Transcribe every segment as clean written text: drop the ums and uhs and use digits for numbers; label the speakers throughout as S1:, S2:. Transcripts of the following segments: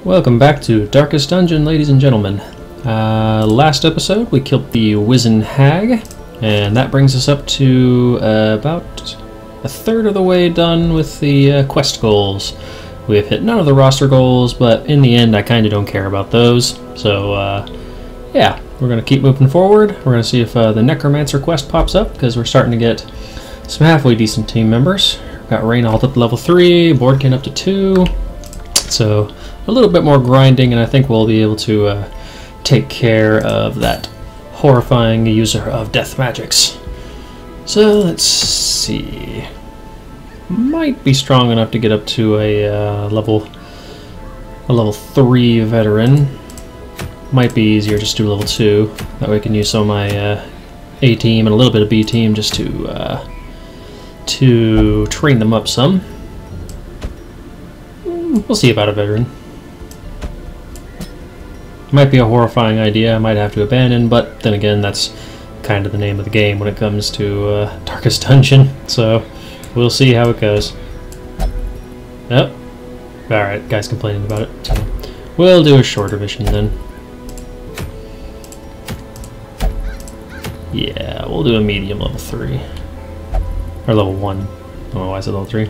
S1: Welcome back to Darkest Dungeon, ladies and gentlemen. Last episode we killed the Wizened Hag, and that brings us up to about a third of the way done with the quest goals. We have hit none of the roster goals, but in the end I kind of don't care about those. So yeah, we're going to keep moving forward. We're going to see if the Necromancer quest pops up, because we're starting to get some halfway decent team members. Got Reynold up to level 3, Boardkin up to 2, so a little bit more grinding, and I think we'll be able to take care of that horrifying user of death magics. So let's see. Might be strong enough to get up to a level 3 veteran. Might be easier just to do level 2. That way I can use some of my A team and a little bit of B team just to train them up some. We'll see about a veteran. Might be a horrifying idea I might have to abandon, but then again, that's kind of the name of the game when it comes to Darkest Dungeon, so we'll see how it goes. Yep. Alright, guy's complaining about it, so we'll do a shorter mission then. Yeah, we'll do a medium level 3. Or level 1. I don't know why I said level 3.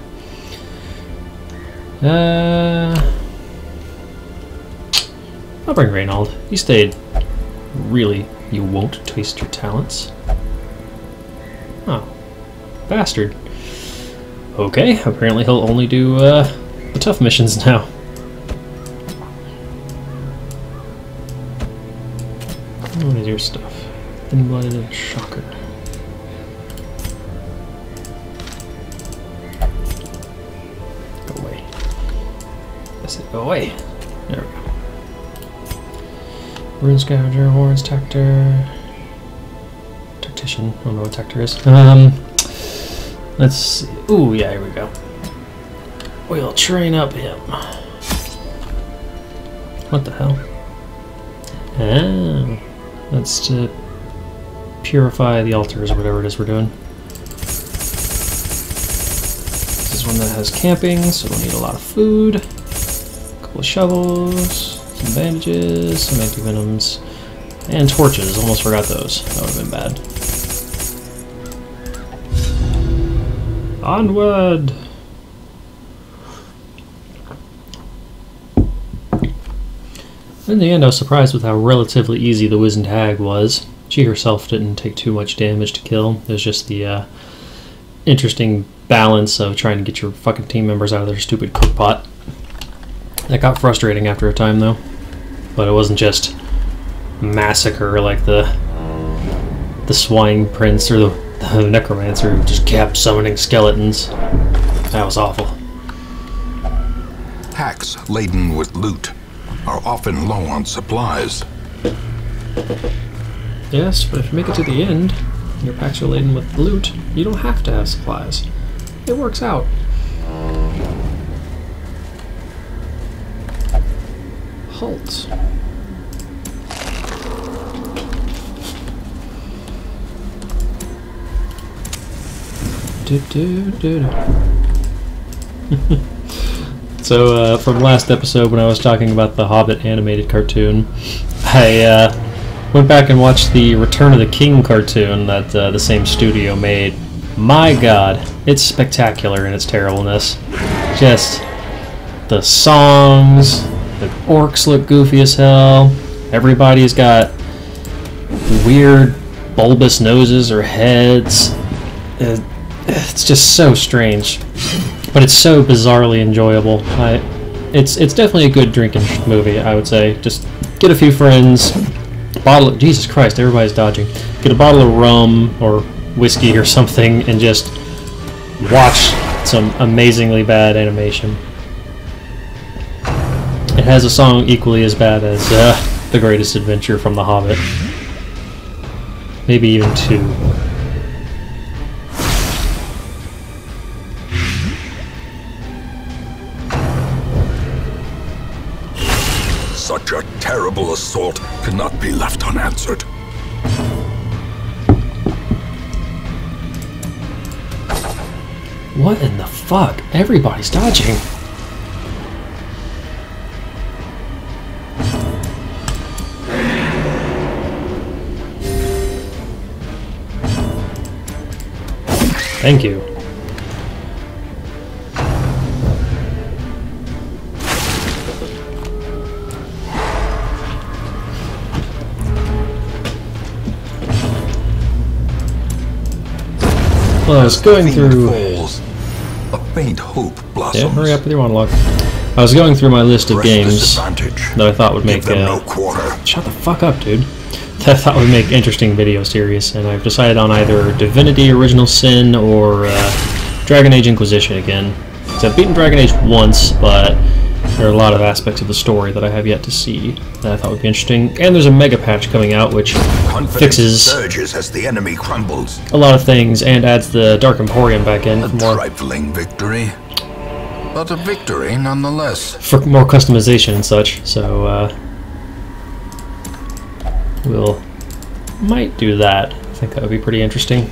S1: I'll bring Reynold. He stayed. Really, you won't taste your talents? Oh. Bastard. Okay, apparently he'll only do the tough missions now. What is your stuff? Thin-blooded and shocker. Go away. I said go away. There we go. Rune Scavenger, Horns, Tactor, Tactician. I don't know what Tactor is. Let's see. Ooh, yeah, here we go. We'll train up him. What the hell? Ah, that's to purify the altars or whatever it is we're doing. This is one that has camping, so we'll need a lot of food. A couple of shovels. Some bandages, some anti-venoms, and torches. Almost forgot those. That would have been bad. Onward! In the end, I was surprised with how relatively easy the Wizened Hag was. She herself didn't take too much damage to kill. It was just the interesting balance of trying to get your fucking team members out of their stupid cookpot. That got frustrating after a time, though. But it wasn't just massacre like the Swine Prince or the Necromancer who just kept summoning skeletons. That was awful.
S2: Packs laden with loot are often low on supplies.
S1: Yes, but if you make it to the end, and your packs are laden with loot, you don't have to have supplies. It works out. Halt. So, from last episode when I was talking about the Hobbit animated cartoon, I went back and watched the Return of the King cartoon that the same studio made. My god, it's spectacular in its terribleness. Just the songs, the orcs look goofy as hell. Everybody's got weird bulbous noses or heads. It's just so strange, but it's so bizarrely enjoyable. It's definitely a good drinking movie, I would say. Just get a few friends, bottle of, Jesus Christ, everybody's dodging. Get a bottle of rum or whiskey or something and just watch some amazingly bad animation. It has a song equally as bad as The Greatest Adventure from The Hobbit. Maybe even 2.
S2: Such a terrible assault cannot be left unanswered.
S1: What in the fuck? Everybody's dodging. Thank you. Well, I was going through...
S2: Falls, a faint hope blossoms.
S1: Yeah, hurry up with your monologue. I was going through my list of games that I thought would make...
S2: no quarter.
S1: Shut the fuck up, dude. That I thought would make interesting video series, and I've decided on either Divinity Original Sin or Dragon Age Inquisition again. So I've beaten Dragon Age once, but there are a lot of aspects of the story that I have yet to see that I thought would be interesting. And there's a mega patch coming out which fixes
S2: surges as the enemy crumbles.
S1: a lot of things and adds the Dark Emporium back in
S2: A
S1: for more,
S2: trifling victory, but a victory nonetheless.
S1: for more customization and such. So we'll might do that. I think that would be pretty interesting.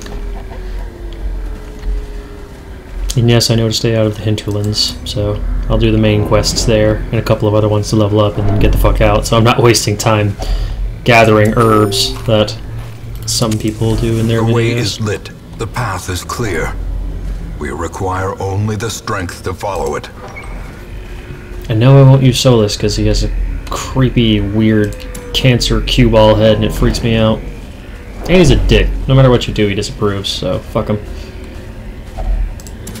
S1: And yes, I know to stay out of the hinterlands, so I'll do the main quests there and a couple of other ones to level up and then get the fuck out, so I'm not wasting time gathering herbs that some people do in their videos.
S2: The way is lit, the path is clear. We require only the strength to follow it.
S1: And no, I won't use Solus because he has a creepy, weird cancer cue ball head and it freaks me out. And he's a dick. No matter what you do, he disapproves, so fuck him.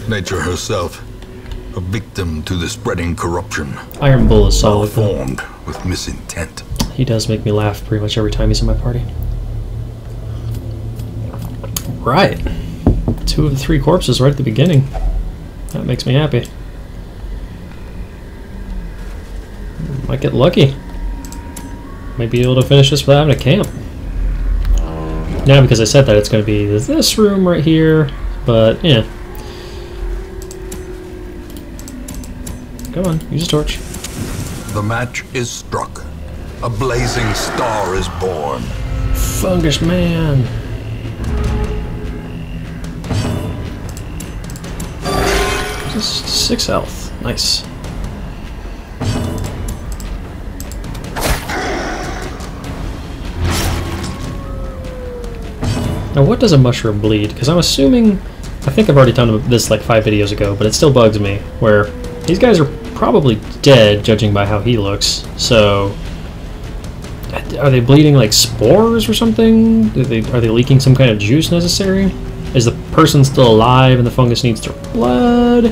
S2: Nature herself, a victim to the spreading corruption.
S1: Iron Bull is solid.
S2: Formed with misintent.
S1: He does make me laugh pretty much every time he's in my party. Right. 2 of the 3 corpses right at the beginning. That makes me happy. Might get lucky. Might be able to finish this without having a camp. Now, because I said that, it's going to be this room right here, but yeah. Come on, use a torch.
S2: The match is struck. A blazing star is born.
S1: Fungus man. Just 6 health. Nice. Now, what does a mushroom bleed? Because I'm assuming, I think I've already done this like 5 videos ago, but it still bugs me, where these guys are probably dead, judging by how he looks, so... Are they bleeding like spores or something? Are they leaking some kind of juice necessary? Is the person still alive and the fungus needs their blood?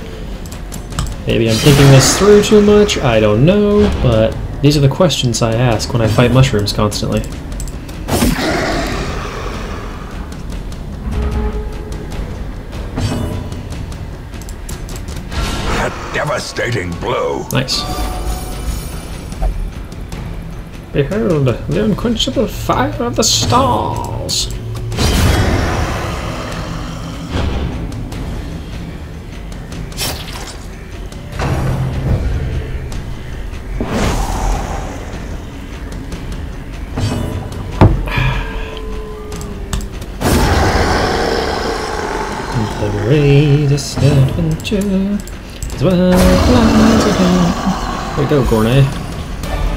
S1: Maybe I'm thinking this through too much, I don't know, but these are the questions I ask when I fight mushrooms constantly.
S2: Devastating blow.
S1: Nice. Behold, the unquenchable fire of the stars. The greatest adventure. There you go, Gournay.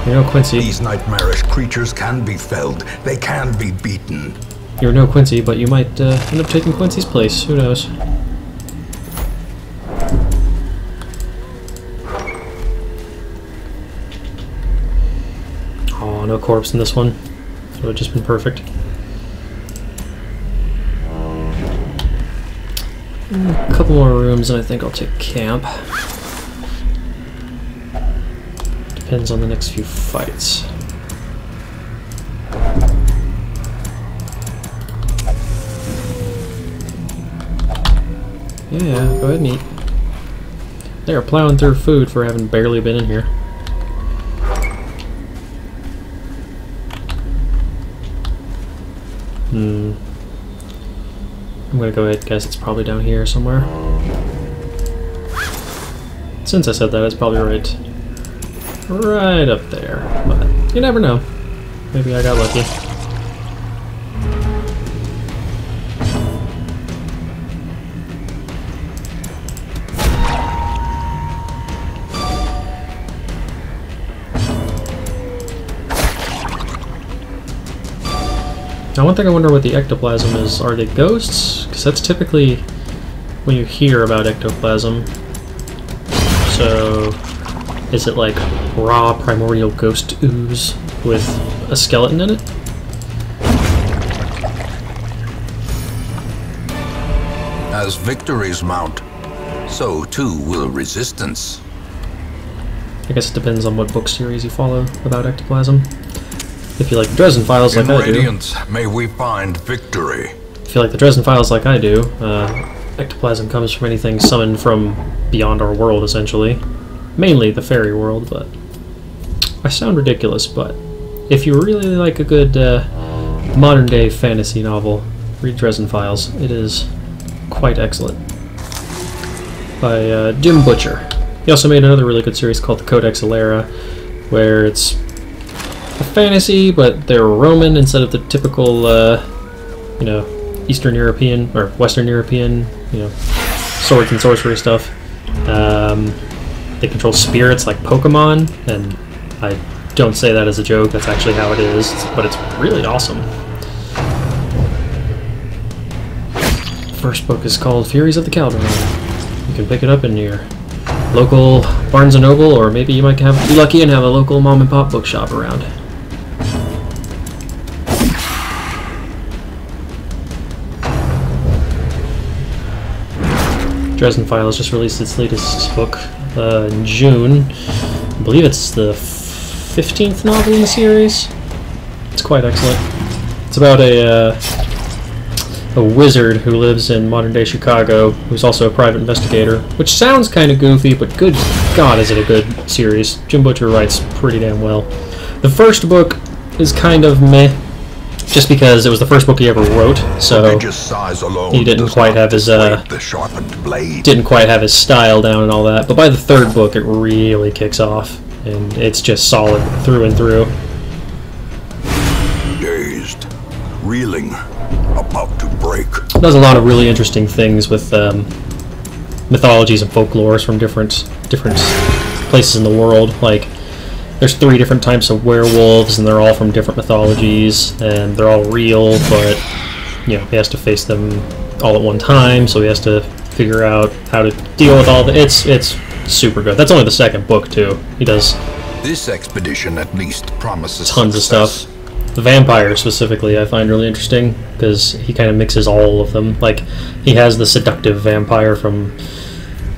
S1: You're no Quincy.
S2: These nightmarish creatures can be felled. They can be beaten.
S1: You're no Quincy, but you might end up taking Quincy's place. Who knows? Oh, no corpse in this one. It would have just been perfect. A couple more rooms and I think I'll take camp. Depends on the next few fights. Yeah, go ahead and eat. They are plowing through food for having barely been in here. I'm gonna go ahead and guess it's probably down here somewhere. Since I said that, it's probably right up there. But you never know. Maybe I got lucky. Now, one thing I wonder what the ectoplasm is. Are they ghosts? Because that's typically when you hear about ectoplasm. So, is it like raw primordial ghost ooze with a skeleton in it?
S2: As victories mount, so too will resistance.
S1: I guess it depends on what book series you follow about ectoplasm. If you like the Dresden Files like I do...
S2: In Radiance, may we find victory.
S1: If you like the Dresden Files like I do, ectoplasm comes from anything summoned from beyond our world, essentially. Mainly the fairy world, but... I sound ridiculous, but... If you really like a good modern-day fantasy novel, read Dresden Files. It is quite excellent. By Jim Butcher. He also made another really good series called the Codex Alera, where it's a fantasy, but they're Roman instead of the typical, you know, Eastern European or Western European, you know, swords and sorcery stuff. They control spirits like Pokemon, and I don't say that as a joke. That's actually how it is, but it's really awesome. The first book is called Furies of the Calderon. You can pick it up in your local Barnes & Noble, or maybe you might be lucky and have a local mom-and-pop bookshop around. Dresden Files just released its latest book in June. I believe it's the 15th novel in the series. It's quite excellent. It's about a wizard who lives in modern-day Chicago, who's also a private investigator, which sounds kind of goofy, but good God, is it a good series. Jim Butcher writes pretty damn well. The first book is kind of meh, just because it was the first book he ever wrote, so he didn't quite have his style down and all that. But by the third book, it really kicks off, and it's just solid through and through.
S2: Dazed, reeling, about to break.
S1: It does a lot of really interesting things with mythologies and folklores from different places in the world. Like, there's 3 different types of werewolves, and they're all from different mythologies, and they're all real, but, you know, he has to face them all at one time, so he has to figure out how to deal with all the... It's super good. That's only the second book, too. He does...
S2: This expedition at least promises
S1: tons of stuff. The vampires, specifically, I find really interesting, because he kind of mixes all of them. Like, he has the seductive vampire from...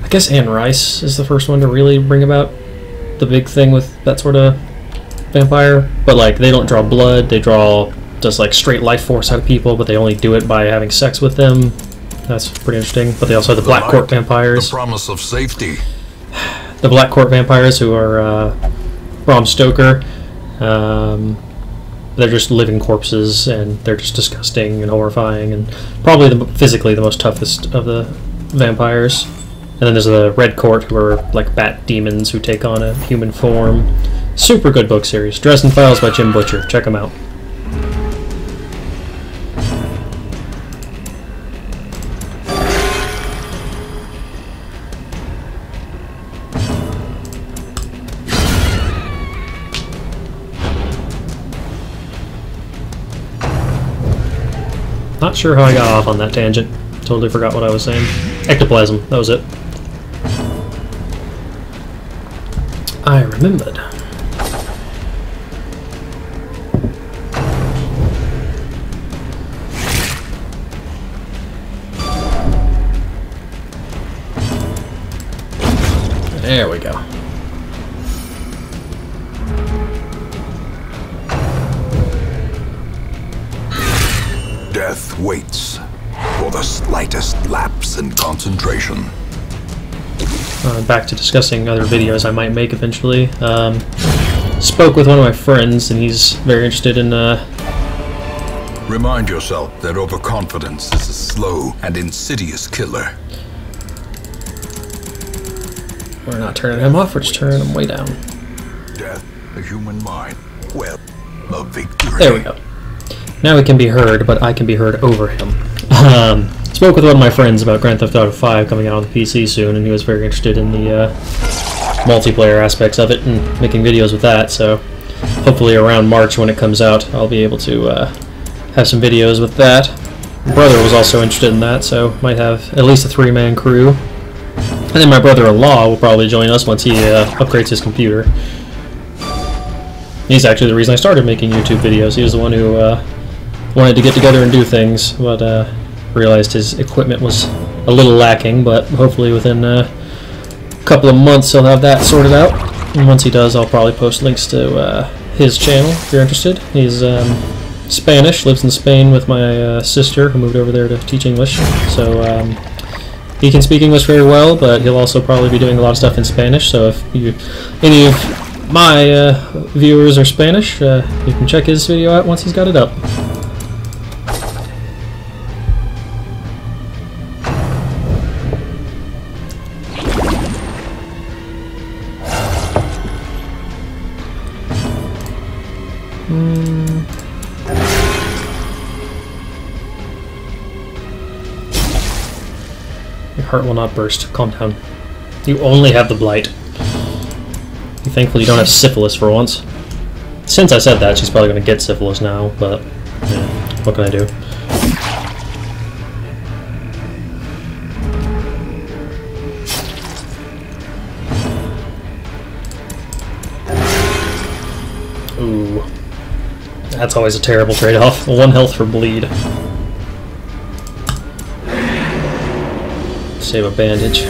S1: I guess Anne Rice is the first one to really bring about the big thing with that sort of vampire, but like they don't draw blood, they draw just like straight life force out of people, but they only do it by having sex with them. That's pretty interesting. But they also have the Black Court vampires.
S2: The promise of safety.
S1: The Black Court vampires, who are Bram Stoker. They're just living corpses, and they're just disgusting and horrifying, and probably physically the most toughest of the vampires. And then there's the Red Court, who are like bat demons who take on a human form. Super good book series. Dresden Files by Jim Butcher. Check them out. Not sure how I got off on that tangent. Totally forgot what I was saying. Ectoplasm. That was it. I remembered. There we go.
S2: Death waits for the slightest lapse in concentration.
S1: Back to discussing other videos I might make eventually. Spoke with one of my friends, and he's very interested in...
S2: Remind yourself that overconfidence is a slow and insidious killer.
S1: We're not turning him off, we're just turning him way down.
S2: Death, the human mind. Well, a victory.
S1: There we go. Now he can be heard, but I can be heard over him. Spoke with one of my friends about Grand Theft Auto 5 coming out on the PC soon, and he was very interested in the multiplayer aspects of it and making videos with that, so hopefully around March when it comes out I'll be able to have some videos with that. My brother was also interested in that, so might have at least a 3-man crew. And then my brother-in-law will probably join us once he upgrades his computer. He's actually the reason I started making YouTube videos. He was the one who wanted to get together and do things, but realized his equipment was a little lacking, but hopefully within a couple of months he'll have that sorted out. And once he does, I'll probably post links to his channel if you're interested. He's Spanish, lives in Spain with my sister who moved over there to teach English. So he can speak English very well, but he'll also probably be doing a lot of stuff in Spanish. So if any of my viewers are Spanish, you can check his video out once he's got it up. Your heart will not burst. Calm down. You only have the blight. You're thankful you don't have syphilis for once. Since I said that, she's probably going to get syphilis now, but yeah, what can I do? Ooh. That's always a terrible trade-off. 1 health for bleed. Save a bandage.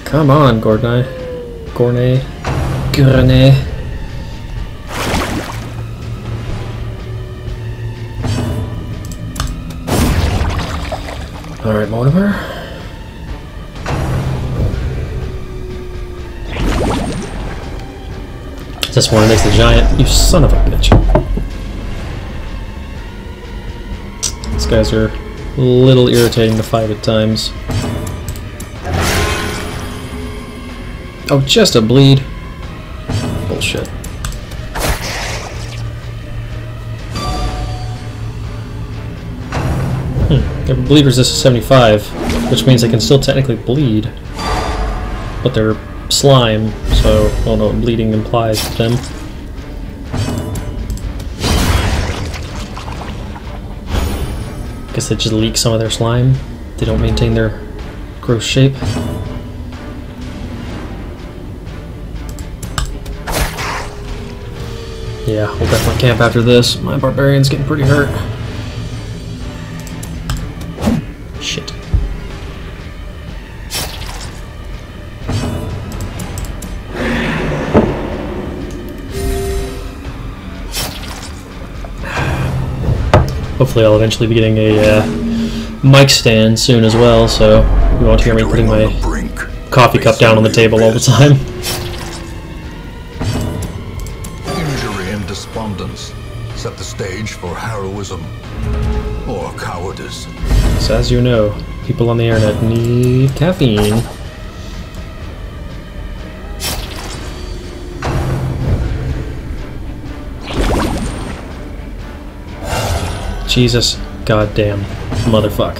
S1: Come on, Gournay. Alright, Mortimer. This one makes the giant. You son of a bitch. These guys are a little irritating to fight at times. Oh, just a bleed. Bullshit. Their bleed resist is 75, which means they can still technically bleed. But they're slime, so I don't know what bleeding implies with them. Guess they just leak some of their slime. They don't maintain their gross shape. Yeah, we'll definitely camp after this. My barbarian's getting pretty hurt. Shit. Hopefully I'll eventually be getting a mic stand soon as well, so you won't hear me putting my coffee cup down on the table all the time.
S2: Injury and despondence set the stage for heroism or cowardice.
S1: So as you know, people on the internet need caffeine. Jesus goddamn motherfuck.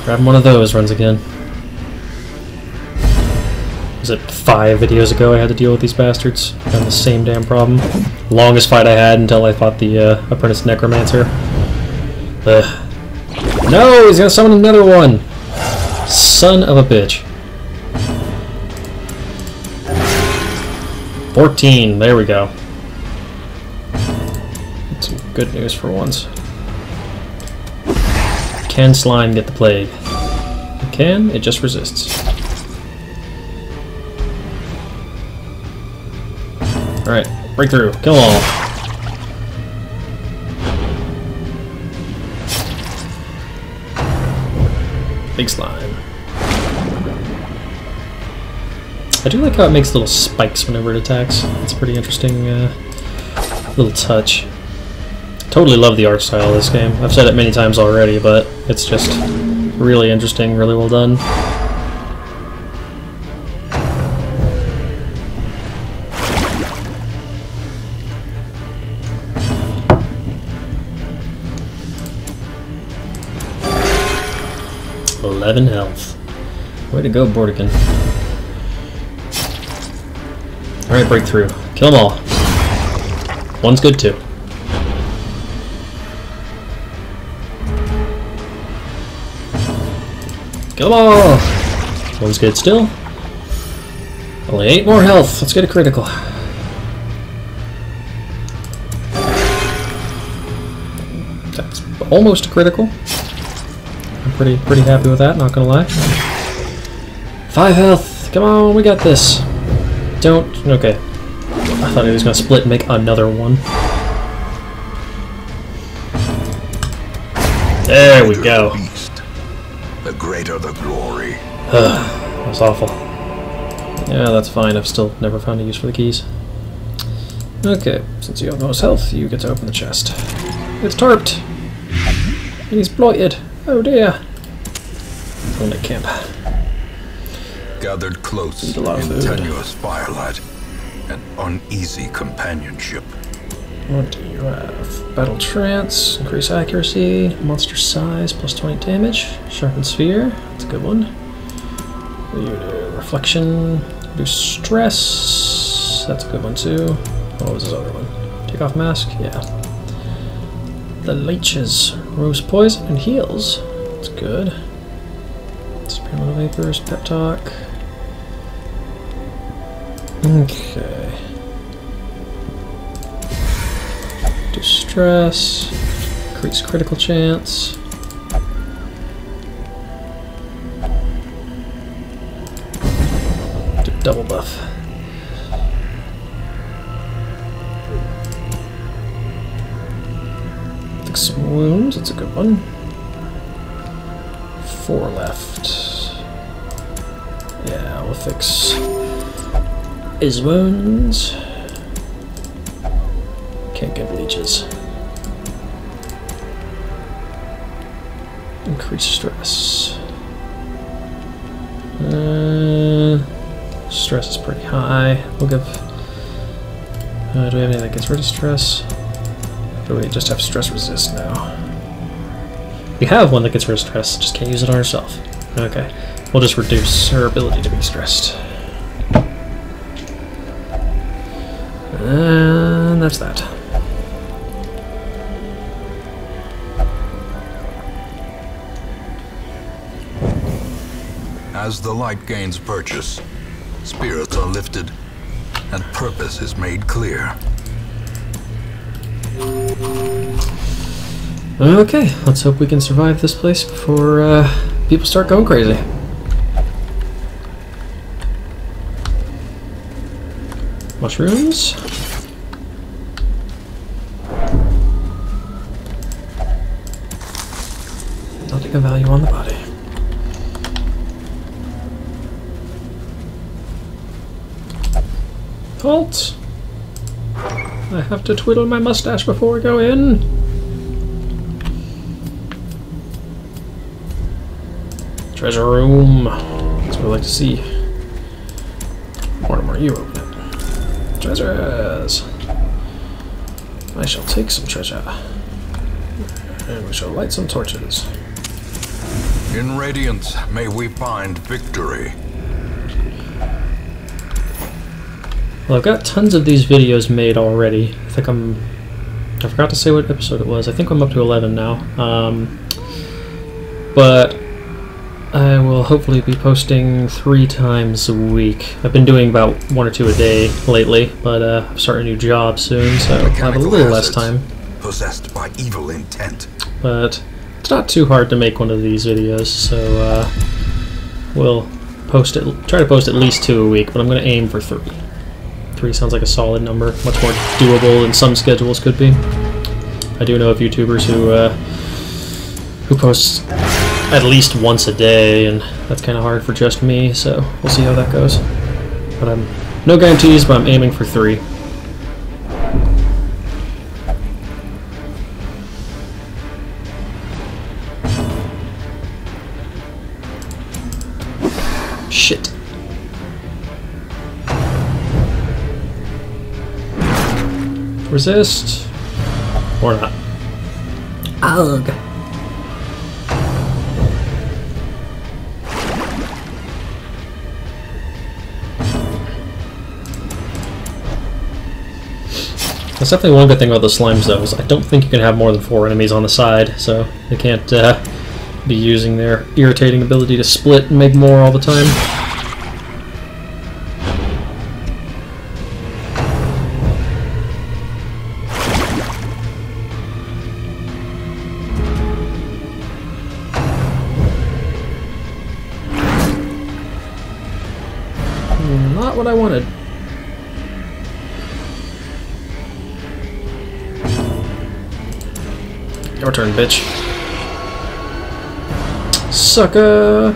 S1: Grab one of those runs again. Was it 5 videos ago I had to deal with these bastards? Had the same damn problem. Longest fight I had until I fought the apprentice necromancer. No, he's gonna summon another one! Son of a bitch. 14, there we go. Some good news for once. Can slime get the plague? It can, it just resists. Alright, breakthrough, kill them all. Big slime. I do like how it makes little spikes whenever it attacks. It's a pretty interesting little touch. Totally love the art style of this game. I've said it many times already, but it's just really interesting, really well done. .11 health. Way to go, Bordigan. Alright, breakthrough. Kill them all. One's good too. Kill them all! One's good still. Only 8 more health. Let's get a critical. That's almost a critical. I'm pretty happy with that, not gonna lie. 5 health. Come on, we got this. Don't. Okay. I thought he was gonna split and make another one. There we go.
S2: The greater the glory.
S1: That was awful. Yeah, that's fine. I've still never found a use for the keys. Okay, since you have the most health, you get to open the chest. It's tarped! And he's blighted! Oh dear! Only camp.
S2: Gathered close
S1: Eat a lot of
S2: in
S1: food.
S2: tenuous firelight and uneasy companionship.
S1: What do you have? Battle Trance, increase accuracy, monster size, plus 20 damage, sharpened sphere, that's a good one. What do you do? Reflection, reduce stress, that's a good one too. What was his other one? Take off mask, yeah. The leeches, rose poison and heals, that's good. Experimental vapors, pep talk. Okay. Stress, increase critical chance. Do double buff. Fix some wounds, that's a good one. 4 left. Yeah, we'll fix his wounds. Can't give leeches. Increase stress. Stress is pretty high. We'll give... do we have anything that gets rid of stress? Or do we just have stress resist now? We have one that gets rid of stress, just can't use it on ourselves. Okay. We'll just reduce her ability to be stressed. And that's that.
S2: As the light gains purchase, spirits are lifted, and purpose is made clear.
S1: Okay, let's hope we can survive this place before people start going crazy. Mushrooms. Nothing of value on the body. Halt! I have to twiddle my mustache before I go in. Treasure room. That's what I like to see. Mortimer, you open it. Treasures! I shall take some treasure. And we shall light some torches.
S2: In Radiance, may we find victory.
S1: Well, I've got tons of these videos made already. I forgot to say what episode it was. I think I'm up to 11 now. But I will hopefully be posting 3 times a week. I've been doing about 1 or 2 a day lately, but I'm starting a new job soon, so I'll have a little less time.
S2: Possessed by evil intent.
S1: But it's not too hard to make one of these videos, so we'll post it. Try to post at least 2 a week, but I'm going to aim for 3. 3 sounds like a solid number, much more doable than some schedules could be. I do know of YouTubers who post at least once a day, and that's kind of hard for just me, so we'll see how that goes. But no guarantees, but I'm aiming for 3. Shit. Resist. Or not. Ugh. That's definitely one good thing about the slimes, though, is I don't think you can have more than 4 enemies on the side, so they can't be using their irritating ability to split and make more all the time. Not what I wanted. Your turn, bitch. Sucker!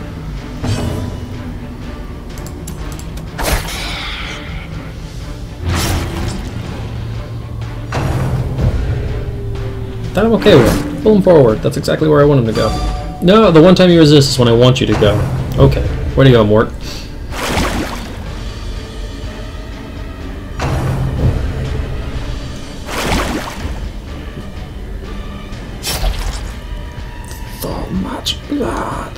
S1: That I'm okay with. Pull him forward. That's exactly where I want him to go. No, the one time you resist is when I want you to go. Okay. Where do you go, Mort? So much blood.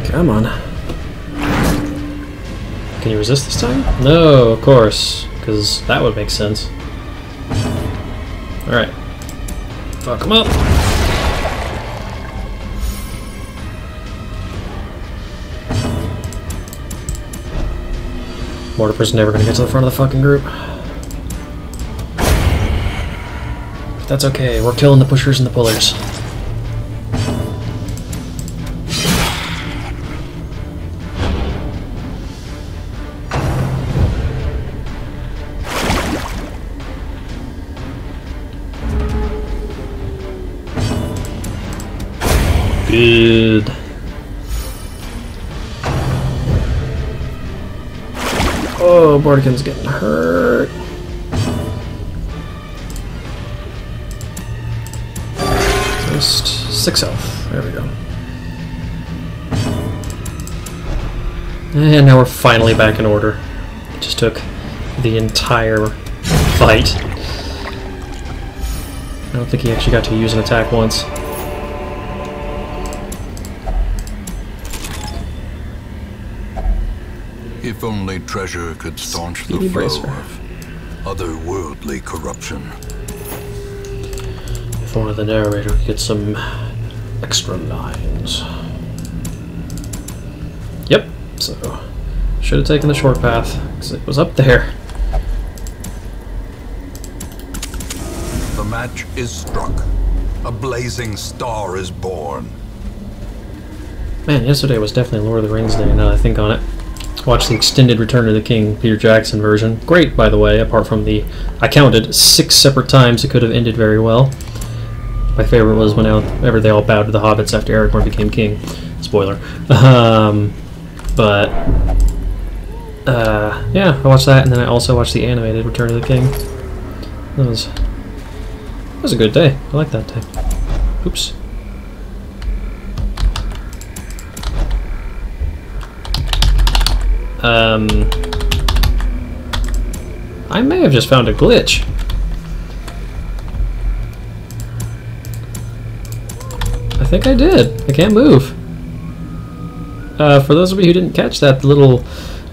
S1: Come on. Can you resist this time? No, of course, because that would make sense. Alright. Fuck him up. Mortimer's never gonna get to the front of the fucking group. But that's okay, we're killing the pushers and the pullers. Good. Oh, Bardican's getting hurt. Just 6 health. There we go. And now we're finally back in order. It just took the entire fight. I don't think he actually got to use an attack once.
S2: If only treasure could staunch the
S1: Speedy
S2: flow
S1: bracer.
S2: of otherworldly corruption.
S1: If only the narrator could get some extra lines. Yep, so should have taken the short path, because it was up there.
S2: The match is struck. A blazing star is born.
S1: Man, yesterday was definitely Lord of the Rings Day, now that I think on it. Watched the extended Return of the King, Peter Jackson version. Great, by the way, apart from the... I counted 6 separate times it could have ended very well. My favorite was whenever they all bowed to the hobbits after Aragorn became king. Spoiler. Yeah, I watched that, and then I also watched the animated Return of the King. That was a good day. I like that day. Oops. I may have just found a glitch. I think I did. I can't move. For those of you who didn't catch that, the little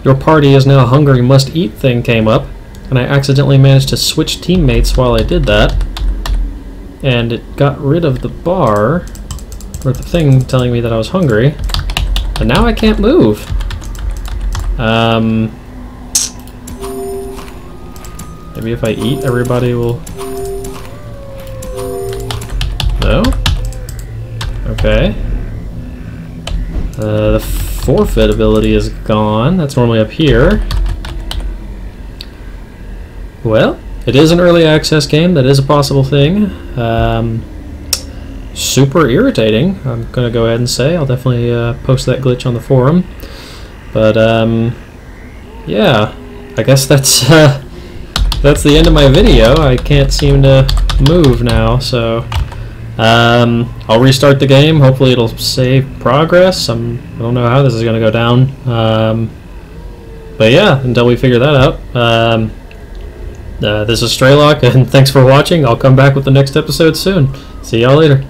S1: "your party is now hungry, must eat" thing came up, and I accidentally managed to switch teammates while I did that, and it got rid of the bar, or the thing telling me that I was hungry, and now I can't move. Maybe if I eat, everybody will... No? Okay. The forfeit ability is gone. That's normally up here. Well, it is an early access game. That is a possible thing. Super irritating, I'm gonna go ahead and say. I'll definitely post that glitch on the forum. But, yeah. I guess that's the end of my video. I can't seem to move now, so... I'll restart the game. Hopefully it'll save progress. I don't know how this is going to go down. But yeah, until we figure that out. This is Strelok, and thanks for watching. I'll come back with the next episode soon. See y'all later.